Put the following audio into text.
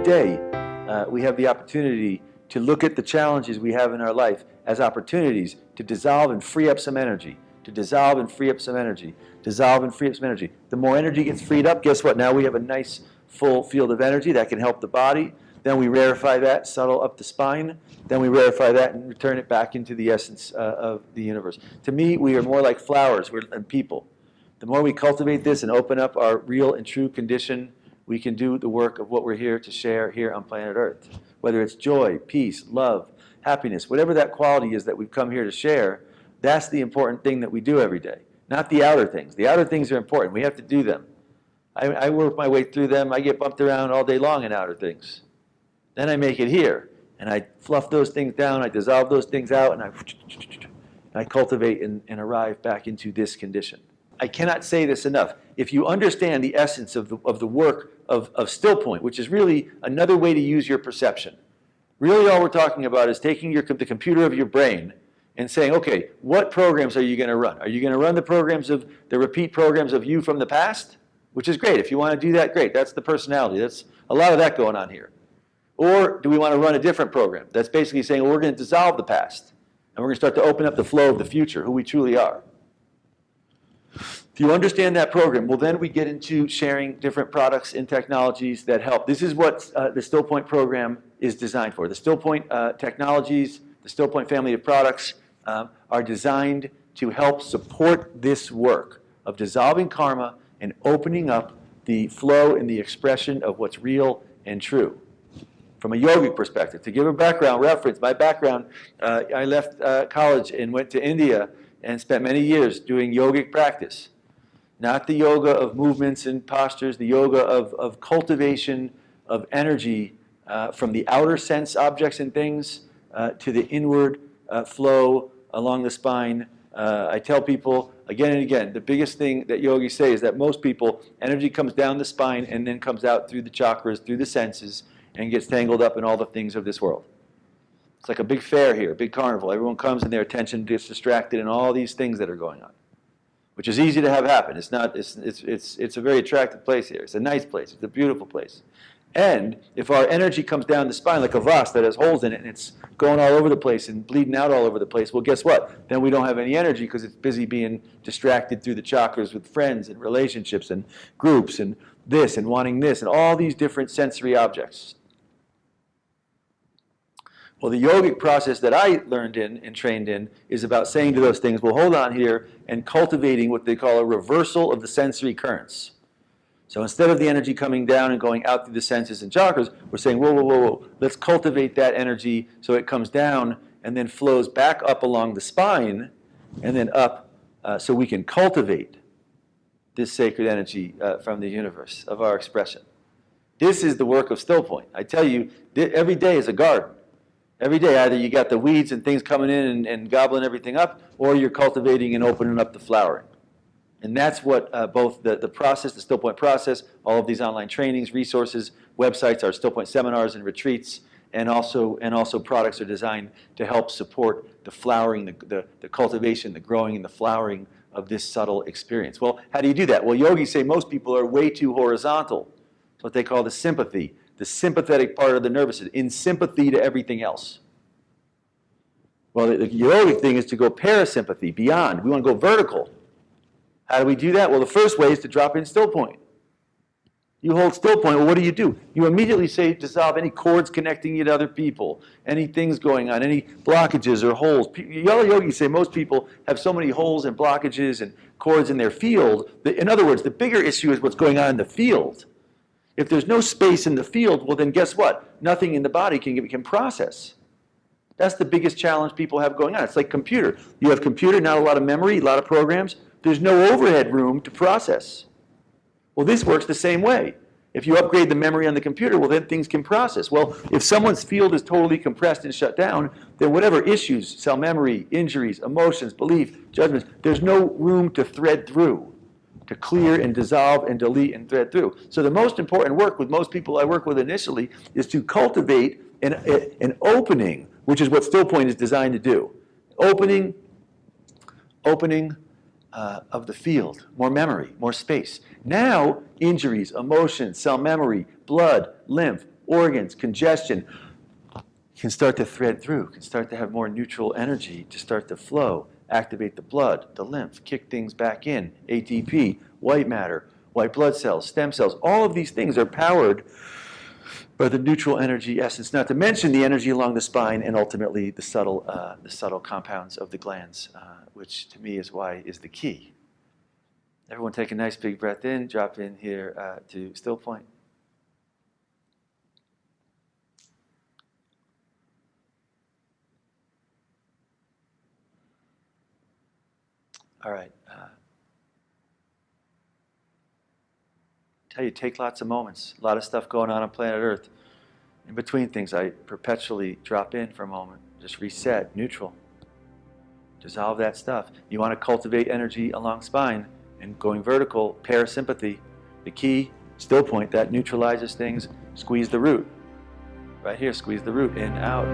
day we have the opportunity to look at the challenges we have in our life as opportunities to dissolve and free up some energy, to dissolve and free up some energy, dissolve and free up some energy. The more energy gets freed up, guess what? Now we have a nice full field of energy that can help the body. Then we rarefy that, subtle up the spine. Then we rarefy that and return it back into the essence of the universe. To me, we are more like flowers and people. The more we cultivate this and open up our real and true condition, we can do the work of what we're here to share here on planet Earth. Whether it's joy, peace, love, happiness, whatever that quality is that we've come here to share, that's the important thing that we do every day, not the outer things. The outer things are important. We have to do them. I work my way through them. I get bumped around all day long in outer things. Then I make it here, and I fluff those things down, I dissolve those things out, and I cultivate and arrive back into this condition. I cannot say this enough. If you understand the essence of the work of Stillpoint, which is really another way to use your perception, really all we're talking about is taking the computer of your brain and saying, okay, what programs are you going to run? Are you going to run the repeat programs of you from the past? Which is great. If you want to do that, great. That's the personality. That's a lot of that going on here. Or do we want to run a different program that's basically saying, well, we're going to dissolve the past, and we're going to start to open up the flow of the future, who we truly are. If you understand that program, well, then we get into sharing different products and technologies that help. This is what the Stillpoint program is designed for. The Stillpoint technologies, the Stillpoint family of products are designed to help support this work of dissolving karma and opening up the flow and the expression of what's real and true. From a yogic perspective, to give a background reference, my background, I left college and went to India and spent many years doing yogic practice. Not the yoga of movements and postures, the yoga of cultivation of energy from the outer sense objects and things to the inward flow along the spine. I tell people again and again, the biggest thing that yogis say is that most people, energy comes down the spine and then comes out through the chakras, through the senses, and gets tangled up in all the things of this world. It's like a big fair here, a big carnival. Everyone comes and their attention gets distracted in all these things that are going on, which is easy to have happen. It's a very attractive place here. It's a nice place. It's a beautiful place. And if our energy comes down the spine like a vase that has holes in it and it's going all over the place and bleeding out all over the place, well, guess what? Then we don't have any energy because it's busy being distracted through the chakras with friends and relationships and groups and this and wanting this and all these different sensory objects. Well, the yogic process that I learned in and trained in is about saying to those things, well, hold on here, and cultivating what they call a reversal of the sensory currents. So instead of the energy coming down and going out through the senses and chakras, we're saying, whoa, whoa, whoa, whoa, let's cultivate that energy so it comes down and then flows back up along the spine and then up so we can cultivate this sacred energy from the universe of our expression. This is the work of Stillpoint. I tell you, every day is a garden. Every day, either you got the weeds and things coming in and gobbling everything up, or you're cultivating and opening up the flowering. And that's what both the process, the Stillpoint process, all of these online trainings, resources, websites, our Stillpoint seminars and retreats, and also products are designed to help support the flowering, the cultivation, the growing, and the flowering of this subtle experience. Well, how do you do that? Well, yogis say most people are way too horizontal. It's what they call the sympathy. The sympathetic part of the nervous system, in sympathy to everything else. Well, the yogic thing is to go parasympathy, beyond. We want to go vertical. How do we do that? Well, the first way is to drop in Stillpoint. You hold Stillpoint, well, what do? You immediately say dissolve any cords connecting you to other people, any things going on, any blockages or holes. Yogis say most people have so many holes and blockages and cords in their field. In other words, the bigger issue is what's going on in the field. If there's no space in the field, well then guess what? Nothing in the body can process. That's the biggest challenge people have going on. It's like computer. You have computer, not a lot of memory, a lot of programs. There's no overhead room to process. Well, this works the same way. If you upgrade the memory on the computer, well then things can process. Well, if someone's field is totally compressed and shut down, then whatever issues, cell memory, injuries, emotions, belief, judgments, there's no room to thread through, to clear and dissolve and delete and thread through. So the most important work with most people I work with initially is to cultivate an opening, which is what Stillpoint is designed to do. Opening of the field, more memory, more space. Now, injuries, emotions, cell memory, blood, lymph, organs, congestion, can start to thread through, can start to have more neutral energy to start to flow, activate the blood, the lymph, kick things back in, ATP, white matter, white blood cells, stem cells. All of these things are powered by the neutral energy essence, not to mention the energy along the spine and ultimately the subtle compounds of the glands, which to me is the key. Everyone take a nice big breath in, drop in here to Stillpoint. All right. Tell you, take lots of moments. A lot of stuff going on planet Earth. In between things, I perpetually drop in for a moment. Just reset, neutral. Dissolve that stuff. You want to cultivate energy along spine and going vertical, parasympathy. The key, Stillpoint, that neutralizes things. Squeeze the root. Right here, squeeze the root in, out.